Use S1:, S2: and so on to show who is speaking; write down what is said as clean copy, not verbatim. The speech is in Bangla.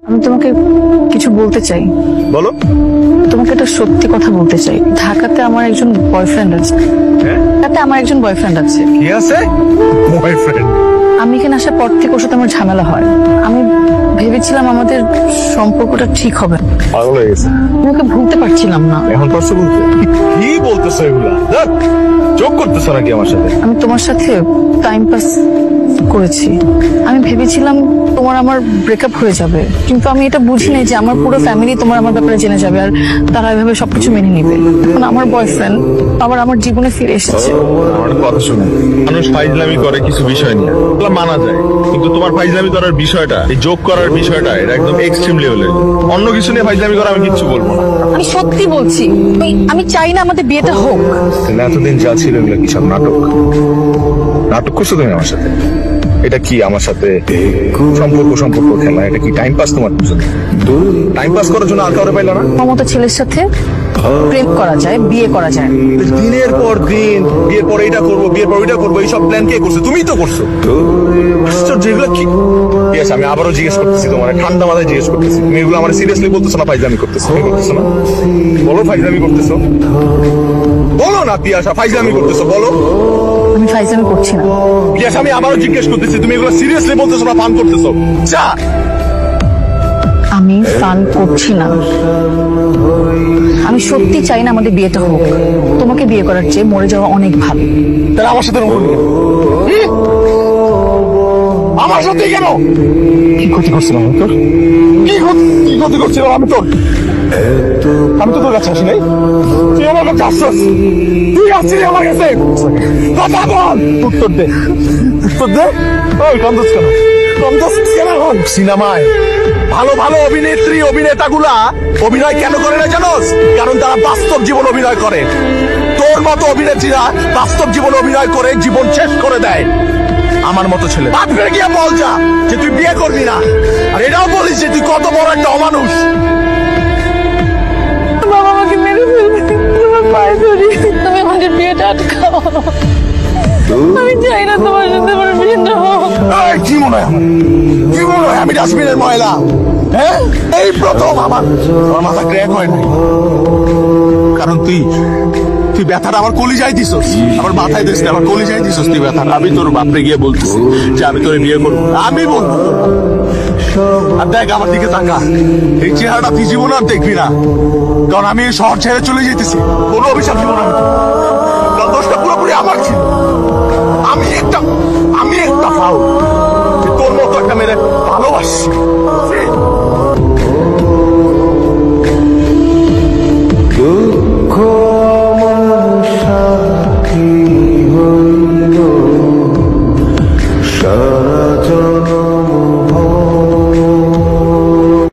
S1: আমি তোমাকে কিছু বলতে চাই।
S2: বলো।
S1: তোমাকে একটা সত্যি কথা বলতে চাই। ঢাকাতে আমার একজন বয়ফ্রেন্ড আছে। ঢাকাতে আমার একজন বয়ফ্রেন্ড আছে।
S2: কি আছে? বয়ফ্রেন্ড?
S1: আমি এখানে আসার পর থেকে ওর সাথে আমার ঝামেলা হয়। আমি ভেবেছিলাম আমাদের সম্পর্কটা ঠিক হবে।
S2: পাগল হয়ে গেছে।
S1: ওকে ভুলতে পারছিলাম না।
S2: এখন পারছো বলতে? কি বলতেছো এগুলা? যোগ করতেছো নাকি আমার সাথে?
S1: আমি তোমার সাথে টাইম পাস করেছি। আমি ভেবেছিলাম তোমার আমার ব্রেকআপ হয়ে যাবে, কিন্তু আমি এটা বুঝি নাই যে আমার পুরো ফ্যামিলি তোমার আমার ব্যাপারে জেনে যাবে আর তারা এভাবে সবকিছু মেনে নিবে। এখন আমার বয়ফ্রেন্ড আবার আমার জীবনে ফিরে এসেছে।
S2: আমার কথা শুনে মানুষ ফাইজলামি করে কিছু বিষয় নিয়ে, এগুলো মানা যায়, কিন্তু তোমার ফাইজলামি করার বিষয়টা, এই যোগ করার বিষয়টা, এটা একদম এক্সট্রিম লেভেলের। অন্য কিছু নিয়ে ফাইজলামি করা আমি কিচ্ছু বলবো না।
S1: আমি সত্যি বলছি, আমি চাই না আমাদের বিয়েটা হোক।
S2: এতদিন যা ছিল এগুলো কি সব নাটক? নাটক করছো তুমি আমার সাথে? এটা কি আমার সাথে সম্পর্ক খেলা? এটা কি টাইম পাস তোমার জন্য? টাইম পাস করার জন্য আর কাউরে পাইলা না?
S1: আমার মতো ছেলের সাথে প্রেম করা যায়, বিয়ে করা যায়।
S2: দিনের পর দিন বিয়ের পর এইটা করবো, বিয়ের পর ওইটা করবো, এইসব প্ল্যান কে করছে? তুমিই তো করছো। যেগুলো কি? ঠিক আছে, আমি আবারও জিজ্ঞেস করতেছি, তোমার ঠান্ডা মাথায় জিজ্ঞেস করতেছি, তুমি এগুলো আমার সিরিয়াসলি বলতেছো না ফাইজলামি করতেছো? করতেছো না? বলো ফাইজলামি করতেছো? বলো না পিয়াসা, ফাইজলামি করতেছো? বলো।
S1: আমি ফাইজলামি করছি না।
S2: পিয়াসা, আমি আবারও জিজ্ঞেস করতেছি, তুমি এগুলো সিরিয়াসলি বলতেছো না ফান করতেছো? যা।
S1: আমি ফান করছি না। আমি সত্যি চাই না আমাদের বিয়েটা হোক। তোমাকে বিয়ে করার চেয়ে মরে যাওয়া অনেক ভালো।
S2: তাহলে আমার সাথে আমার সাথে কেন? কি ক্ষতি করছিলাম আমি তোর? কি ক্ষতি করছিলাম আমি তোর? আমি তো তোর কাছে আসি নাই। তুই আমার কাছে আসছিস? তুই আসছিস আমার কাছে? কথা বল। উত্তর দে। ওই কান্দুস কেন? সিনেমায় ভালো ভালো অভিনেত্রী অভিনেতাগুলা অভিনয় কেন করে না জানোস? কারণ তারা বাস্তব জীবন অভিনয় করে। তোর মতো অভিনেত্রীরা বাস্তব জীবন অভিনয় করে জীবন শেষ করে দেয়। আমার মতো ছেলে বাপরে গিয়ে বল যা যে তুই বিয়ে করবি না, আর এটাও বলিস যে তুই কত বড় একটা অমানুষ।
S1: বাবা আমাকে মেরে ফেলবে, তোমার পায়ে ধরি, তুমি আমাদের বিয়েটা আটকাও। আমি চাই না তোমার সাথে আমার বিয়েটা হোক।
S2: কি মনে হয় আমি ডাস্টবিনের ময়লা? হ্যাঁ, এই প্রথম আমার মাথা ক্র্যাক হয় নাই, কারণ তুই ব্যথাটা আমার কলিজায় দিছস, আমার মাথায় দিস না, আমার কলিজায় দিছস তুই ব্যথাটা। আমি তোর বাপরে গিয়ে বলতেছি যে আমি তোর বিয়ে করবো, আমি বলবো। আর দেখ আমার দিকে তাকা, এই চেহারাটা তুই জীবন আর দেখবি না, কারণ আমি এই শহর ছেড়ে চলে যেতেছি। কোনো অভিশাপ দিব না, কারণ দোষটা পুরোপুরি আমার ছিল। আমি একটা ফাউল, তোর মতো একটা মেরে ভালোবাসি। দুঃখ সাথী হইল সারা